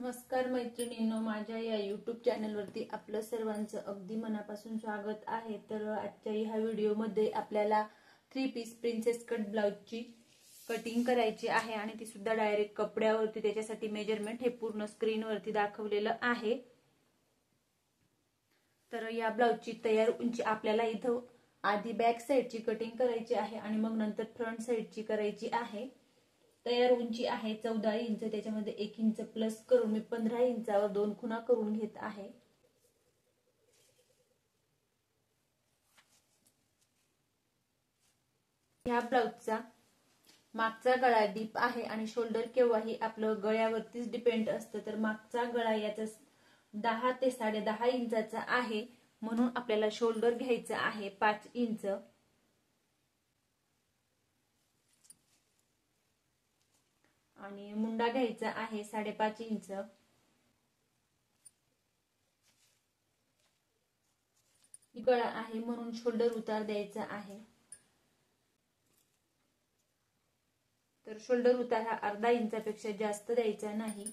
नमस्कार मैत्रिणींनो, माझ्या या यूट्यूब चॅनलवरती आपलं सर्वांचं अगदी मनापासून स्वागत आहे। तर आजच्या ह्या व्हिडिओमध्ये आपल्याला 3 पीस प्रिन्सेस कट ब्लाउजची कटिंग करायची आहे आणि ती सुद्धा डायरेक्ट कपड्यावरती। त्याच्यासाठी मेजरमेंट हे पूर्ण स्क्रीनवरती दाखवलेलं आहे। तर या ब्लाउजची तयार उंची आपल्याला इथं आधी बॅक साइडची कटिंग करायची आहे आणि मग नंतर फ्रंट साइडची करायची आहे। तयार उंची आहे 14 इंच, त्याच्यामध्ये 1 इंच प्लस करून मी 15 इंचावर 2 खुणा करून घेत आहे। ह्या ब्लाउजचा मागचा गळा डीप आहे आणि शोल्डर केव्हाही आपलं गळ्यावरतीच डिपेंड असतं। तर मागचा गळा याचा 10 ते 10.5 इंचाचा आहे, म्हणून आपल्याला शोल्डर घ्यायचा आहे 5 इंच आणि मुंडा घ्यायचा आहे 5.5 इंच। गळा आहे म्हणून शोल्डर उतार द्यायचा आहे। तर शोल्डर उतार हा अर्धा इंचापेक्षा जास्त द्यायचा नाही।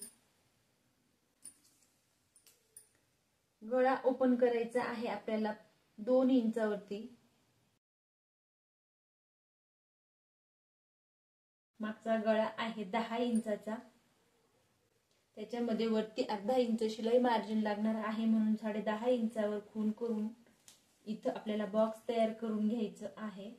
गळा ओपन करायचा आहे आपल्याला 2 इंचावरती। मागचा गळा आहे 10 इंचाचा, त्याच्यामध्ये वरती अर्धा इंच शिलाई मार्जिन लागणार आहे, म्हणून 10.5 इंचावर खूण करून इथं आपल्याला बॉक्स तयार करून घ्यायचं आहे।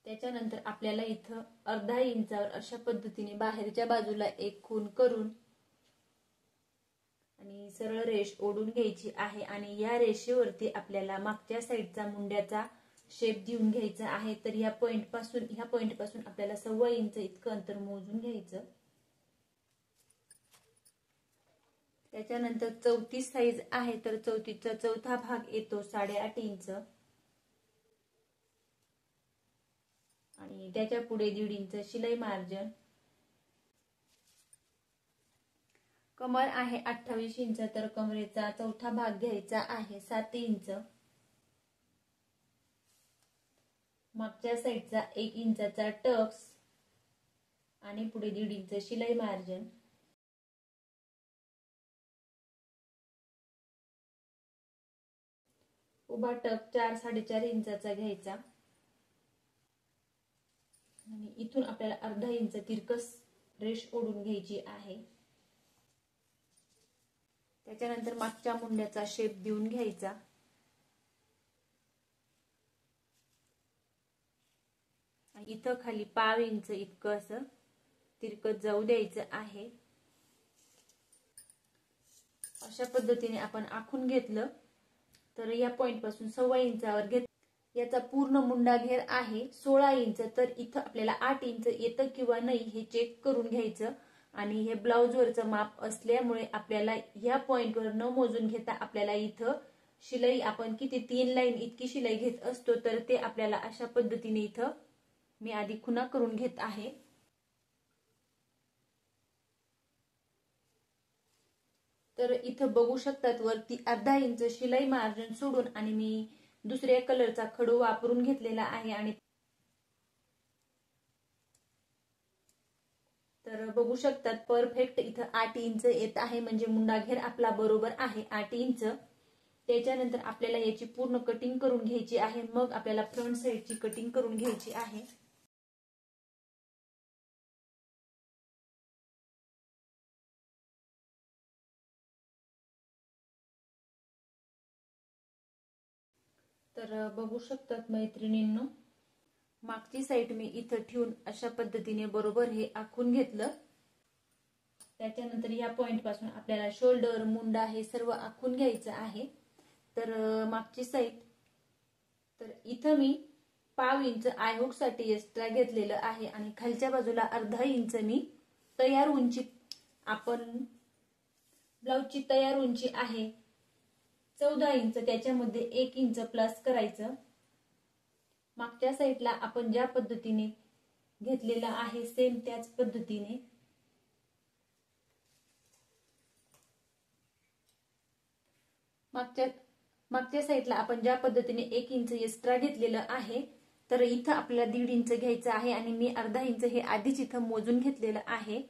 त्याच्यानंतर आपल्याला इथं अर्धा इंचावर अशा पद्धतीने बाहेरच्या बाजूला एक खूण करून आणि सरळ रेष ओढून घ्यायची आहे आणि या रेषेवरती आपल्याला मागच्या साइडचा मुंड्याचा शेप देऊन घ्यायचा आहे। तर ह्या पॉइंट पासून आपल्याला 1.25 इंच इतकं अंतर मोजून घ्यायचं। त्याच्यानंतर चौथी साइज आहे, तर चौथीचा चौथा भाग येतो 8.5 इंच आणि त्याच्या पुढे 1.5 इंच शिलाई मार्जिन। कमर आहे 28 इंच, तर कमरेचा चौथा भाग घ्यायचा आहे 7 इंच। मागच्या साइडचा 1 इंचाचा टक्स आणि पुढे 1.5 इंच शिलाई मार्जिन। उभा टक 4-4.5 इंचाचा घ्यायचा आणि इथून आपल्याला अर्धा इंच तिरकस रेष ओढून घ्यायची आहे। त्याच्यानंतर मागच्या मुंड्याचा शेप देऊन घ्यायचा आणि इथं खाली 1/2 इंच इतकं असं तिरकत जाऊ द्यायचं आहे। अशा पद्धतीने आपण आखून घेतलं तर या पॉइंट पासून 1.25 इंचावर घेत याचा पूर्ण मुंडा घेर आहे 16 इंच। तर इथं आपल्याला 8 इंच येतं किंवा नाही हे चेक करून घ्यायचं आणि हे ब्लाउज वरचं माप असल्यामुळे आपल्याला या पॉइंटवर न मोजून घेता आपल्याला इथं शिलाई आपण किती 3 लाईन इतकी शिलाई घेत असतो, तर ते आपल्याला अशा पद्धतीने इथं मी आधी खुणा करून घेत आहे। तर इथं बघू शकतात वरती अर्धा इंच शिलाई मार्जिन सोडून आणि मी दुसऱ्या कलरचा खडू वापरून घेतलेला आहे आणि तर बघू शकतात परफेक्ट इथं 8 इंच येत आहे, म्हणजे मुंडा घेर आपला बरोबर आहे 8 इंच। त्याच्यानंतर आपल्याला याची पूर्ण कटिंग करून घ्यायची आहे, मग आपल्याला फ्रंट साइडची कटिंग करून घ्यायची आहे। तर बघू शकतात मैत्रिणींनो, मागची साइड मी इथं ठेवून अशा पद्धतीने बरोबर हे आखून घेतलं। त्याच्यानंतर या पॉइंट पासून आपल्याला शोल्डर मुंडा हे सर्व आखून घ्यायचं आहे। तर मागची साइड तर इथं मी 1/2 इंच आयहुक साठी एक्स्ट्रा घेतलेलं आहे आणि खालच्या बाजूला अर्धा इंच मी तयार उंची आपण ब्लाउजची तयार उंची आहे 14 इंच, त्याच्यामध्ये 1 इंच प्लस करायचं। मागच्या साइडला आपण ज्या पद्धतीने घेतलेला आहे सेम त्याच पद्धतीने मागच्या साइडला आपण ज्या पद्धतीने 1 इंच एक्स्ट्रा घेतलेलं आहे तर इथं आपल्याला 1.5 इंच घ्यायचं आहे आणि मी अर्धा इंच हे आधीच इथं मोजून घेतलेलं आहे.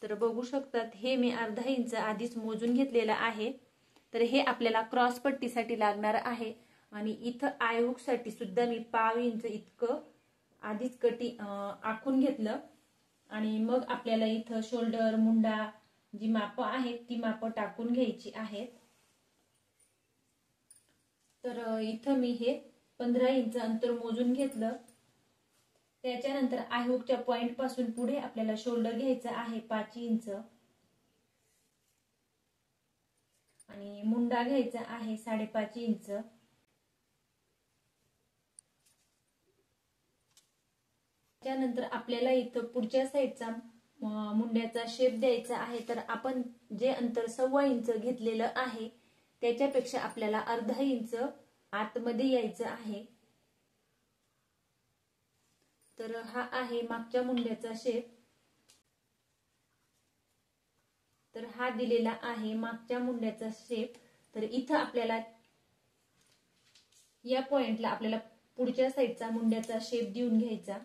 तर बघू शकतात हे मी अर्धा इंच आधीच मोजून घेतलेलं आहे. तर हे आपल्याला क्रॉस पट्टीसाठी लागणार आहे आणि इथं आय हुक साठी सुद्धा मी पाव इंच इतकं आधीच आखून घेतलं आणि मग आपल्याला इथं शोल्डर मुंडा जी माप आहेत ती माप टाकून घ्यायची आहेत. तर इथं मी हे 15 इंच अंतर मोजून घेतलं. त्याच्यानंतर आय हुकच्या पॉइंट पासून पुढे आपल्याला शोल्डर घ्यायचा आहे 5 इंच आणि मुंडा घ्यायचा आहे 5.5 इंच. त्यानंतर आपल्याला इथं पुढच्या साईडचा मुंड्याचा शेप द्यायचा आहे. तर आपण जे अंतर 1.25 इंच घेतलेलं आहे त्याच्यापेक्षा आपल्याला अर्धा इंच आतमध्ये यायचं आहे. तर हा आहे मागच्या मुंड्याचा शेप. तर हा दिलेला आहे मागच्या मुंड्याचा शेप. तर इथं आपल्याला या पॉइंटला आपल्याला पुढच्या साईडचा मुंड्याचा शेप देऊन घ्यायचा.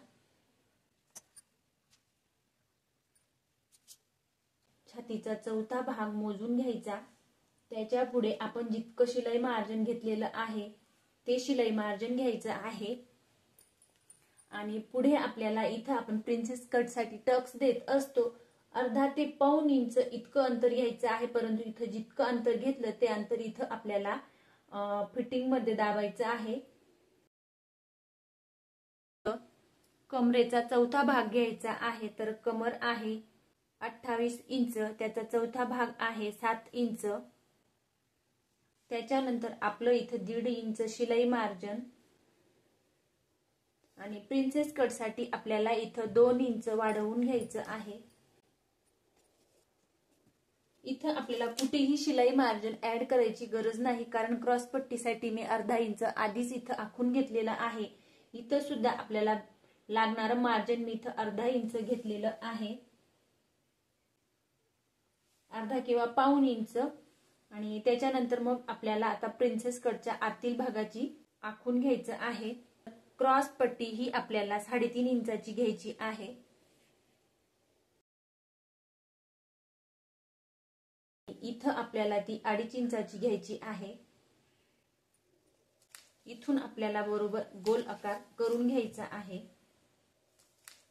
छातीचा चौथा भाग मोजून घ्यायचा. त्याच्या पुढे आपण जितकं शिलाई मार्जिन घेतलेलं आहे ते शिलाई मार्जिन घ्यायचं आहे आणि पुढे आपल्याला इथं आपण प्रिन्सेस कट साठी टक्स देत असतो अर्धा ते पाऊण इंच इतकं अंतर घ्यायचं आहे. परंतु इथं जितकं अंतर घेतलं ते अंतर इथं आपल्याला फिटिंग मध्ये दाबायचं आहे. कमरेचा चौथा भाग घ्यायचा आहे. तर कमर आहे 28 इंच, त्याचा चौथा भाग आहे 7 इंच. त्याच्यानंतर आपलं इथं 1.5 इंच शिलाई मार्जिन आणि प्रिन्सेस कट साठी आपल्याला इथं 2 इंच वाढवून घ्यायचं आहे. इथं आपल्याला कुठेही शिलाई मार्जिन ऍड करायची गरज नाही कारण क्रॉस पट्टीसाठी मी अर्धा इंच आधीच इथं आखून घेतलेलं आहे. इथं सुद्धा आपल्याला लागणारं मार्जिन मी इथं अर्धा इंच घेतलेलं आहे, अर्धा किंवा पाऊण इंच. आणि त्याच्यानंतर मग आपल्याला आता प्रिन्सेस कटच्या आतील भागाची आखून घ्यायचं आहे. क्रॉस पट्टी ही आपल्याला 3.5 इंचाची घ्यायची आहे. इथं आपल्याला ती 2.5 इंचाची घ्यायची आहे. इथून आपल्याला बरोबर गोल आकार करून घ्यायचा आहे.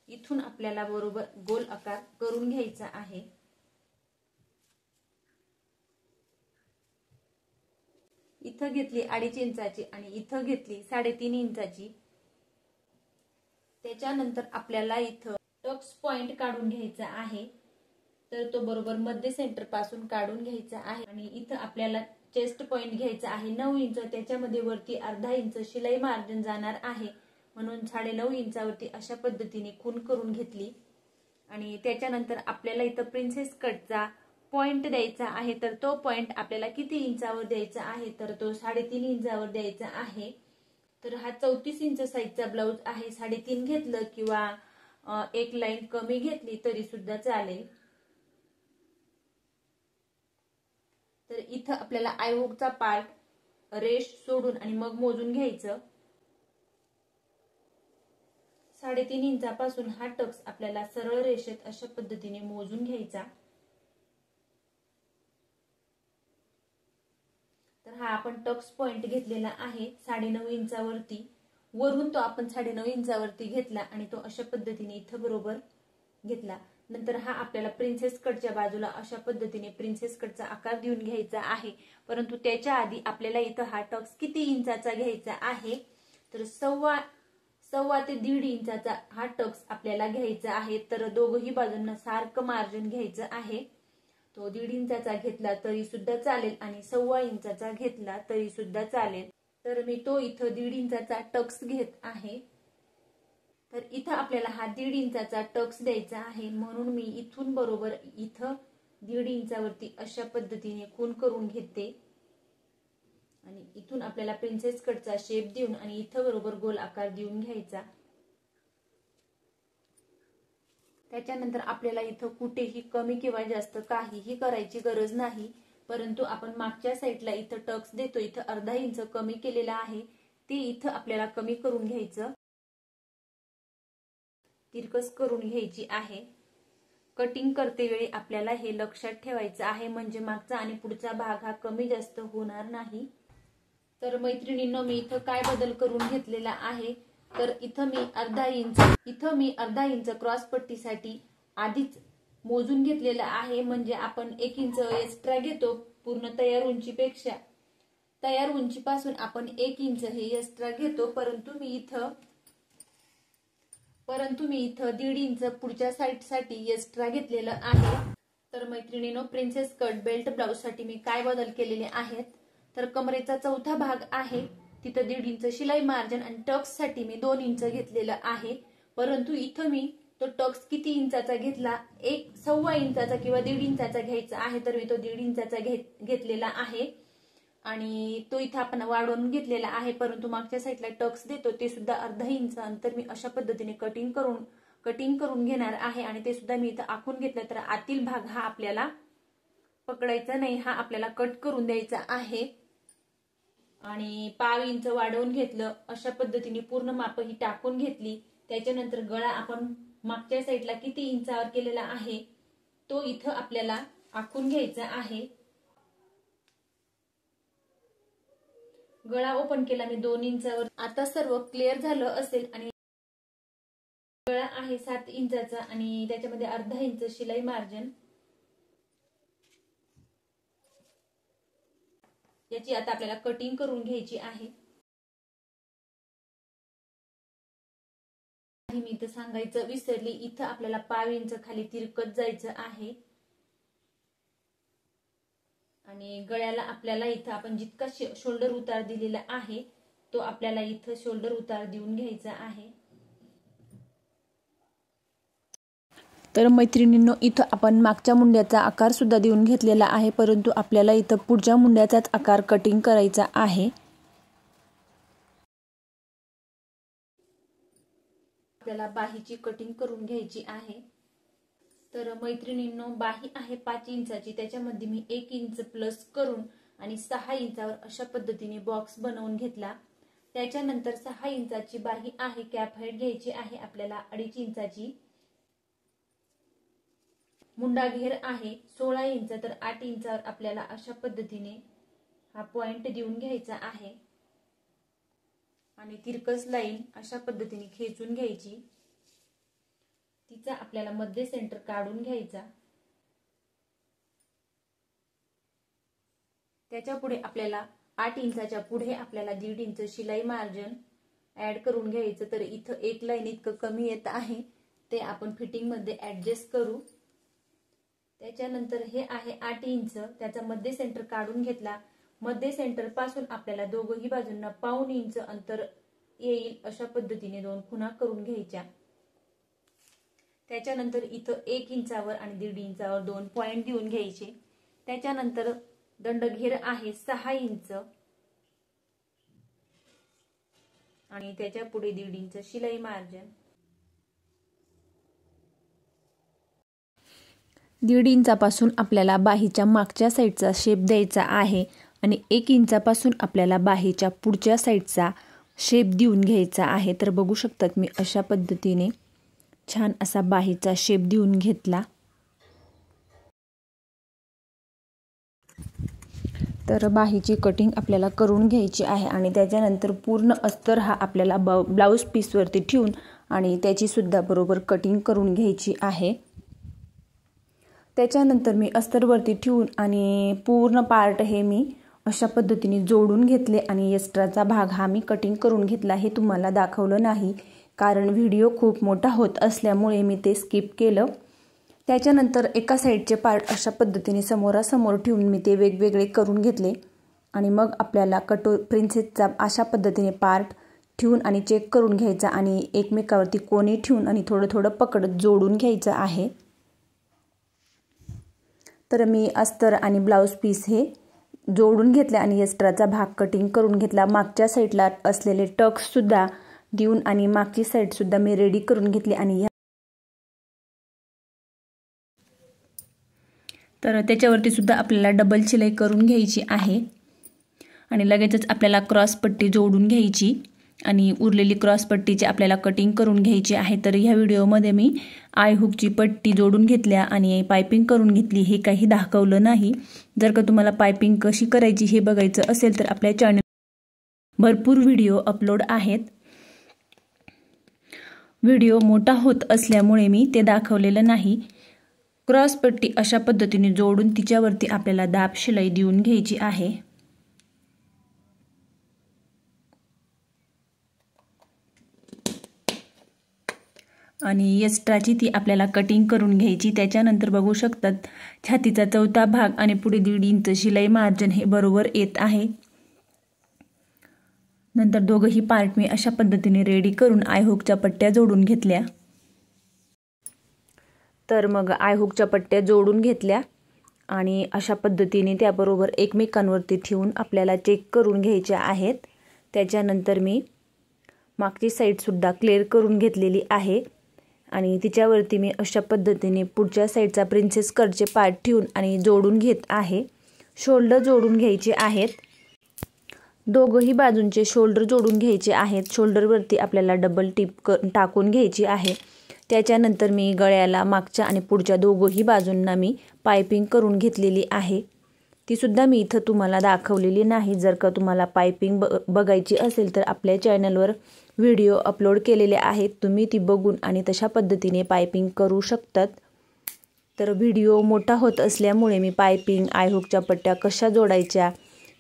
इथून आपल्याला बरोबर गोल आकार करून घ्यायचा आहे. इथं घेतली 2.5 इंचाची आणि इथं घेतली 3.5 इंचाची. त्याच्यानंतर आपल्याला इथं टक्स पॉइंट काढून घ्यायचा आहे. तर तो बरोबर मध्य सेंटर पासून काढून घ्यायचा आहे आणि इथं आपल्याला चेस्ट पॉइंट घ्यायचा आहे 9 इंच. त्याच्यामध्ये वरती अर्धा इंच शिलाई मार्जिन जाणार आहे म्हणून 9.5 इंचावरती अशा पद्धतीने खूण करून घेतली. आणि त्याच्यानंतर आपल्याला इथं प्रिन्सेस कटचा पॉइंट द्यायचा आहे. तर तो पॉइंट आपल्याला किती इंचावर द्यायचा आहे तर तो 3.5 इंचावर द्यायचा आहे. तर हा 34 इंच साईजचा ब्लाउज आहे. 3.5 घेतलं किंवा एक लाईन कमी घेतली तरी सुद्धा चालेल. तर इथं आपल्याला आय हुकचा पार्ट रेष सोडून आणि मग मोजून घ्यायचं. 3.5 इंचापासून हा टक्स आपल्याला सरळ रेषेत अशा पद्धतीने मोजून घ्यायचा. तर हा आपण टक्स पॉइंट घेतलेला आहे 9.5 इंचावरती. वरून तो आपण 9.5 इंचावरती घेतला आणि तो अशा पद्धतीने इथं बरोबर घेतला. नंतर हा आपल्याला प्रिन्सेस कटच्या बाजूला अशा पद्धतीने प्रिन्सेस कटचा आकार देऊन घ्यायचा आहे. परंतु त्याच्या आधी आपल्याला इथं हा टक्स किती इंचाचा घ्यायचा आहे तर 1.25 ते 1.5 इंचाचा हा टक्स आपल्याला घ्यायचा आहे. तर दोघही बाजूंना सारखं मार्जिन घ्यायचं आहे. तो 1.5 इंचाचा घेतला तरी सुद्धा चालेल आणि 1.25 इंचाचा घेतला तरी सुद्धा चालेल. तर मी तो इथं 1.5 इंचाचा टक्स घेत आहे. तर इथं आपल्याला हा 1.5 इंचाचा टक्स द्यायचा आहे म्हणून मी इथून बरोबर इथं 1.5 इंचावरती अशा पद्धतीने खूण करून घेते आणि इथून आपल्याला प्रिन्सेस कटचा शेप देऊन आणि इथं बरोबर गोल आकार देऊन घ्यायचा. त्याच्यानंतर आपल्याला इथं कुठेही कमी किंवा जास्त काहीही करायची गरज नाही. परंतु आपण मागच्या साईडला इथं टक्स देतो इथं अर्धा इंच कमी केलेला आहे ते इथं आपल्याला कमी करून घ्यायचं. तिरकस करून घ्यायची आहे। कटिंग करते वेळी आपल्याला हे लक्षात ठेवायचं आहे, म्हणजे मागचा आणि पुढचा भाग हा कमी जास्त होणार नाही। तर मैत्रिणींनो, मी इथं काय बदल करून घेतलेला आहे, तर इथं मी अर्धा इंच क्रॉस पट्टीसाठी आधीच मोजून घेतलेला आहे, म्हणजे आपण 1 इंच एक्स्ट्रा घेतो पूर्ण तयार उंचीपेक्षा। तयार उंचीपासून आपण 1 इंच हे एक्स्ट्रा घेतो, परंतु मी इथं 1.5 इंच पुढच्या साईडसाठी एक्स्ट्रा घेतलेलं आहे। तर मैत्रिणींनो, प्रिन्सेस कट बेल्ट ब्लाउज साठी मी काय बदल केलेले आहेत, तर कमरेचा चौथा भाग आहे तिथं 1.5 इंच शिलाई मार्जिन आणि टक्स साठी मी 2 इंच घेतलेलं आहे। परंतु इथं मी तो टक्स किती इंचाचा घेतला, 1.25 इंचाचा किंवा 1.5 इंचाचा घ्यायचा आहे, तर मी तो 1.5 इंचाचा घेतलेला आहे आणि तो इथं आपण वाढवून घेतलेला आहे। परंतु मागच्या साईडला टक्स देतो ते सुद्धा अर्धा इंच अंतर मी अशा पद्धतीने कटिंग करून घेणार आहे आणि ते सुद्धा मी इथं आखून घेतलं। तर आतील भाग हा आपल्याला पकडायचा नाही, हा आपल्याला कट करून द्यायचा आहे आणि 1.5 इंच वाढवून घेतलं। अशा पद्धतीने पूर्ण माप ही टाकून घेतली। त्याच्यानंतर गळा आपण मागच्या साईडला किती इंचावर केलेला आहे तो इथं आपल्याला आखून घ्यायचा आहे। गळा ओपन केला मी 2 इंचावर। आता सर्व क्लिअर झालं असेल आणि गळा आहे 7 इंचाचा आणि त्याच्यामध्ये अर्धा इंच शिलाई मार्जिन। याची आता आपल्याला कटिंग करून घ्यायची आहे। मी इथं सांगायचं विसरली, इथं आपल्याला 1.5 इंच खाली तिरकत जायचं आहे आणि गळ्याला आपल्याला इथं आपण जितका शोल्डर उतार दिलेला आहे तो आपल्याला इथं शोल्डर उतार देऊन घ्यायचा आहे। तर मैत्रिणींनो, इथं आपण मागच्या मुंड्याचा आकार सुद्धा देऊन घेतलेला आहे, परंतु आपल्याला इथं पुढच्या मुंड्याचाच आकार कटिंग करायचा आहे। आपल्याला बाहीची कटिंग करून घ्यायची आहे। तर मैत्रिणींनो, बाही आहे 5 इंचाची, त्याच्यामध्ये मी 1 इंच प्लस करून आणि 6 इंचावर अशा पद्धतीने बॉक्स बनवून घेतला। त्याच्यानंतर 6 इंचाची बाही आहे, कॅप हाईट घ्यायची आहे आपल्याला 2.5 इंचाची। मुंडा घेर आहे 16 इंच, तर 8 इंचावर आपल्याला अशा पद्धतीने हा पॉइंट देऊन घ्यायचा आहे आणि तिरकस लाईन अशा पद्धतीने खेचून घ्यायची। तिचा आपल्याला मध्य सेंटर काढून घ्यायचा। त्याच्या पुढे आपल्याला 8 इंचाच्या पुढे आपल्याला 1.5 इंच शिलाई मार्जिन ऍड करून घ्यायचं। तर इथं एक लाईन इतकं कमी येत आहे, ते आपण फिटिंग मध्ये ऍडजस्ट करू। त्याच्यानंतर हे आहे 8 इंच, त्याचा मध्य सेंटर काढून घेतला। मध्य सेंटर पासून आपल्याला दोघही बाजूंना 1.25 इंच अंतर येईल अशा पद्धतीने 2 खुणा करून घ्यायच्या। त्याच्यानंतर इथं 1 इंचावर आणि 1.5 इंचावर 2 पॉइंट देऊन घ्यायचे। त्याच्यानंतर दंडघेर आहे 6 इंच आणि त्याच्या पुढे 1.5 इंच शिलाई मार्जिन। 1.5 इंचापासून आपल्याला बाहीच्या मागच्या साईडचा शेप द्यायचा आहे आणि 1 इंचापासून आपल्याला बाहीच्या पुढच्या साईडचा शेप देऊन घ्यायचा आहे। तर बघू शकतात मी अशा पद्धतीने छान असा बाहीचा शेप देऊन घेतला। तर बाहीची कटिंग आपल्याला करून घ्यायची आहे आणि त्याच्यानंतर पूर्ण अस्तर हा आपल्याला ब्लाउज पीस वरती ठेवून आणि त्याची सुद्धा बरोबर कटिंग करून घ्यायची आहे। त्याच्यानंतर मी अस्तर वरती ठेवून आणि पूर्ण पार्ट हे मी अशा पद्धतीने जोडून घेतले आणि एक्स्ट्राचा भाग हा मी कटिंग करून घेतला। हे तुम्हाला दाखवलं नाही कारण व्हिडिओ खूप मोठा होत असल्यामुळे मी ते स्किप केलं। त्याच्यानंतर एका साईडचे पार्ट अशा पद्धतीने समोरासमोर ठेवून मी ते वेगवेगळे करून घेतले आणि मग आपल्याला प्रिन्सेसचा अशा पद्धतीने पार्ट ठेवून आणि चेक करून घ्यायचा आणि एकमेकावरती कोणी ठेवून आणि थोडं थोडं पकडत जोडून घ्यायचं आहे। तर मी अस्तर आणि ब्लाउज पीस हे जोडून घेतले आणि एक्स्ट्राचा भाग कटिंग करून घेतला। मागच्या साईडला असलेले टक्स सुद्धा देऊन आणि मागची साईड सुद्धा मी रेडी करून घेतली आणि तर त्याच्यावरती सुद्धा आपल्याला डबल शिलाई करून घ्यायची आहे आणि लगेचच आपल्याला क्रॉस पट्टी जोडून घ्यायची आणि उरलेली क्रॉस पट्टीची आपल्याला कटिंग करून घ्यायची आहे। तर ह्या व्हिडिओमध्ये मी आय हुकची पट्टी जोडून घेतल्या आणि पायपिंग करून घेतली, हे काही दाखवलं नाही। जर का तुम्हाला पायपिंग कशी करायची हे बघायचं असेल तर आपल्या चॅनल भरपूर व्हिडिओ अपलोड आहेत। व्हिडिओ मोठा होत असल्यामुळे मी ते दाखवलेलं नाही। क्रॉस पट्टी अशा पद्धतीने जोडून तिच्यावरती आपल्याला दाब शिलाई देऊन घ्यायची आहे। आणि एक्स्ट्राची ती आपल्याला कटिंग करून घ्यायची। त्याच्यानंतर बघू शकतात छातीचा चौथा भाग आणि पुढे 1.5 इंच शिलाई मार्जिन हे बरोबर येत आहे। नंतर दोघही पार्ट मी अशा पद्धतीने रेडी करून आय हुकच्या पट्ट्या जोडून घेतल्या। तर मग आय हुकच्या पट्ट्या जोडून घेतल्या आणि अशा पद्धतीने त्याबरोबर एकमेकांवरती ठेवून आपल्याला चेक करून घ्यायच्या आहेत। त्याच्यानंतर मी मागची साईड सुद्धा क्लिअर करून घेतलेली आहे आणि तिच्यावरती मी अशा पद्धतीने पुढच्या साईडचा प्रिन्सेस कटचे पार्ट ठेवून आणि जोडून घेत आहे। शोल्डर जोडून घ्यायचे आहेत, दोघही बाजूंचे शोल्डर जोडून घ्यायचे आहेत। शोल्डरवरती आपल्याला डबल टिप टाकून घ्यायची आहे। त्याच्यानंतर मी गळ्याला मागच्या आणि पुढच्या दोघही बाजूंना मी पायपिंग करून घेतलेली आहे। ती सुद्धा मी इथं तुम्हाला दाखवलेली नाही। जर का तुम्हाला पायपिंग बघायची असेल तर आपल्या चॅनलवर व्हिडिओ अपलोड केलेले आहेत, तुम्ही ती बघून आणि तशा पद्धतीने पायपिंग करू शकतात। तर व्हिडिओ मोठा होत असल्यामुळे मी पायपिंग आय हुकच्या पट्ट्या कशा जोडायच्या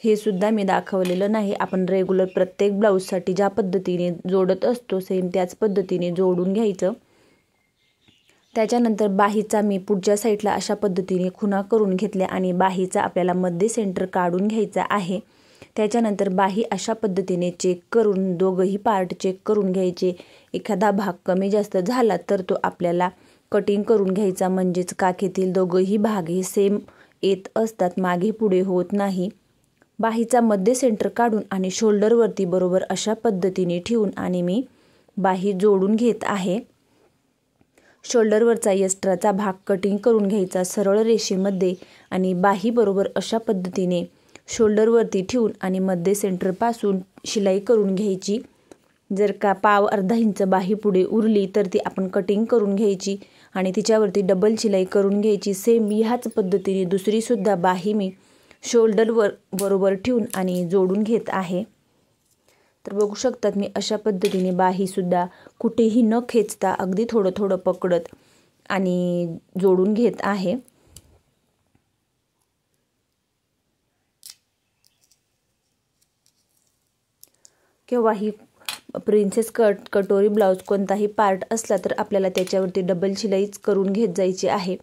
हे सुद्धा मी दाखवलेलं नाही। आपण रेग्युलर प्रत्येक ब्लाऊजसाठी ज्या पद्धतीने जोडत असतो सेम त्याच पद्धतीने जोडून घ्यायचं। त्याच्यानंतर बाहीचा मी पुढच्या साईडला अशा पद्धतीने खुणा करून घेतल्या आणि बाहीचा आपल्याला मध्ये सेंटर काढून घ्यायचा आहे। त्याच्यानंतर बाही अशा पद्धतीने चेक करून दोघही पार्ट चेक करून घ्यायचे। एखादा भाग कमी जास्त झाला तर तो आपल्याला कटिंग करून घ्यायचा, म्हणजेच काखेतील दोघही भाग हे सेम येत असतात, मागे पुढे होत नाही। बाहीचा मध्ये सेंटर काढून आणि शोल्डरवरती बरोबर अशा पद्धतीने ठेवून आणि मी बाही जोडून घेत आहे। शोल्डरवरचा एक्स्ट्राचा भाग कटिंग करून घ्यायचा सरळ रेषेमध्ये आणि बाही बरोबर अशा पद्धतीने शोल्डरवरती ठेवून आणि मध्ये सेंटरपासून शिलाई करून घ्यायची। जर का पाव अर्धा इंच बाही पुढे उरली तर ती आपण कटिंग करून घ्यायची आणि तिच्यावरती डबल शिलाई करून घ्यायची। सेम ह्याच पद्धतीने दुसरी सुद्धा बाही मी शोल्डरवर बरोबर ठेवून आणि जोडून घेत आहे। तर बघू शकतात मी अशा पद्धतीने बाही सुद्धा कुठेही न खेचता अगदी थोडं थोडं पकडत आणि जोडून घेत आहे। केव्हाही प्रिन्सेस कट, कटोरी ब्लाउज कोणताही पार्ट असला तर आपल्याला त्याच्यावरती डबल शिलाईच करून घेत जायची आहे।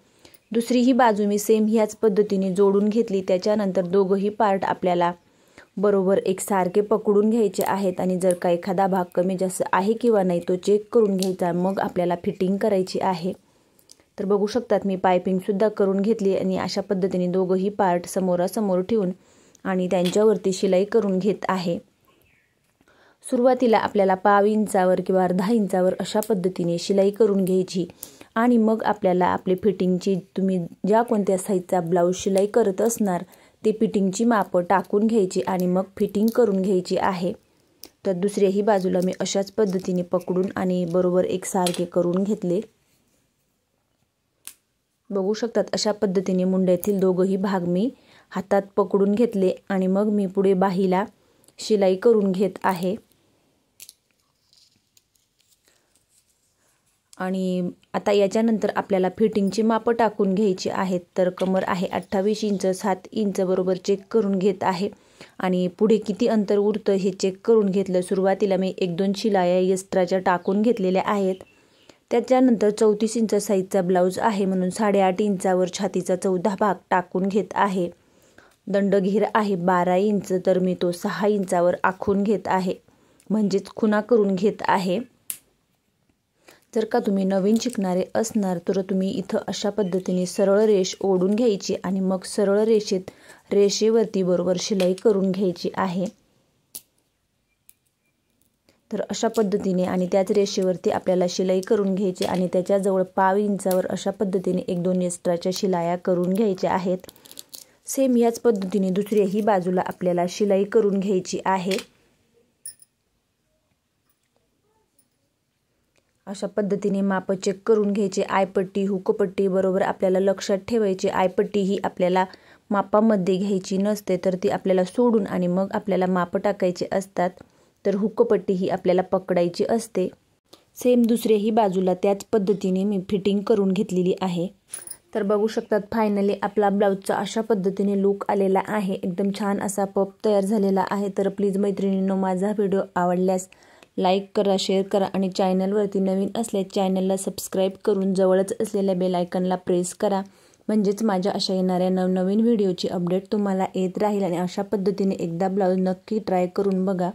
दुसरी ही बाजू मी सेम ह्याच पद्धतीने जोडून घेतली। त्याच्यानंतर दोघही पार्ट आपल्याला बरोबर एकसारखे पकडून घ्यायचे आहेत आणि जर का एखादा भाग कमी जास्त आहे किंवा नाही तो चेक करून घ्यायचा, मग आपल्याला फिटिंग करायची आहे। तर बघू शकतात मी पायपिंग सुद्धा करून घेतली आणि अशा पद्धतीने दोघही पार्ट समोरासमोर ठेवून आणि त्यांच्यावरती शिलाई करून घेत आहे। सुरुवातीला आपल्याला पाव इंचावर किंवा अर्धा इंचावर अशा पद्धतीने शिलाई करून घ्यायची आणि मग आपल्याला आपली फिटिंगची, तुम्ही ज्या कोणत्या साईजचा ब्लाऊज शिलाई करत असणार ते फिटिंगची मापं टाकून घ्यायची आणि मग फिटिंग करून घ्यायची आहे। तर दुसऱ्याही बाजूला मी अशाच पद्धतीने पकडून आणि बरोबर एकसारखे करून घेतले। बघू शकतात अशा पद्धतीने मुंड्यातील दोघही भाग मी हातात पकडून घेतले आणि मग मी पुढे बाहीला शिलाई करून घेत आहे। आणि आता याच्यानंतर आपल्याला फिटिंगची मापं टाकून घ्यायची आहेत। तर कमर आहे 28 इंच, 7 इंच बरोबर चेक करून घेत आहे आणि पुढे किती अंतर उरतं हे चेक करून घेतलं। सुरुवातीला मी 1-2 शिलाया एक्स्ट्राच्या टाकून घेतलेल्या आहेत। त्याच्यानंतर 34 इंच साईजचा ब्लाऊज आहे म्हणून 8.5 इंचावर छातीचा चौथा भाग टाकून घेत आहे। दंडघेर आहे 12 इंच, तर मी तो 6 इंचावर आखून घेत आहे, म्हणजेच खुणा करून घेत आहे। जर का तुम्ही नवीन शिकणारे असणार तर तुम्ही इथं अशा पद्धतीने सरळ रेष ओढून घ्यायची आणि मग सरळ रेषेवरती बरोबर शिलाई करून घ्यायची आहे। तर अशा पद्धतीने आणि त्याच रेषेवरती आपल्याला शिलाई करून घ्यायची आणि त्याच्याजवळ पाव इंचावर अशा पद्धतीने 1-2 एक्स्ट्राच्या शिलाया करून घ्यायच्या आहेत। सेम याच पद्धतीने दुसऱ्याही बाजूला आपल्याला शिलाई करून घ्यायची आहे। अशा पद्धतीने माप चेक करून घ्यायचे. आयपट्टी हुकपट्टी बरोबर आपल्याला लक्षात ठेवायची. आयपट्टी ही आपल्याला मापामध्ये घ्यायची नसते, तर ती आपल्याला सोडून आणि मग आपल्याला माप टाकायचे असतात. तर हुकपट्टी ही आपल्याला पकडायची असते. सेम दुसऱ्याही बाजूला त्याच पद्धतीने मी फिटिंग करून घेतलेली आहे. तर बघू शकतात फायनली आपला ब्लाऊजचा अशा पद्धतीने लुक आलेला आहे. एकदम छान असा पफ तयार झालेला आहे. तर प्लीज मैत्रिणींनो, माझा व्हिडिओ आवडल्यास लाईक करा, शेअर करा आणि चॅनलवरती नवीन असल्यास चॅनलला सबस्क्राईब करून जवळच असलेल्या बेल आयकॉनला प्रेस करा. म्हणजेच माझ्या अशा येणाऱ्या नवनवीन व्हिडिओची अपडेट तुम्हाला येत राहील. आणि अशा पद्धतीने एकदा ब्लाऊज नक्की ट्राय करून बघा.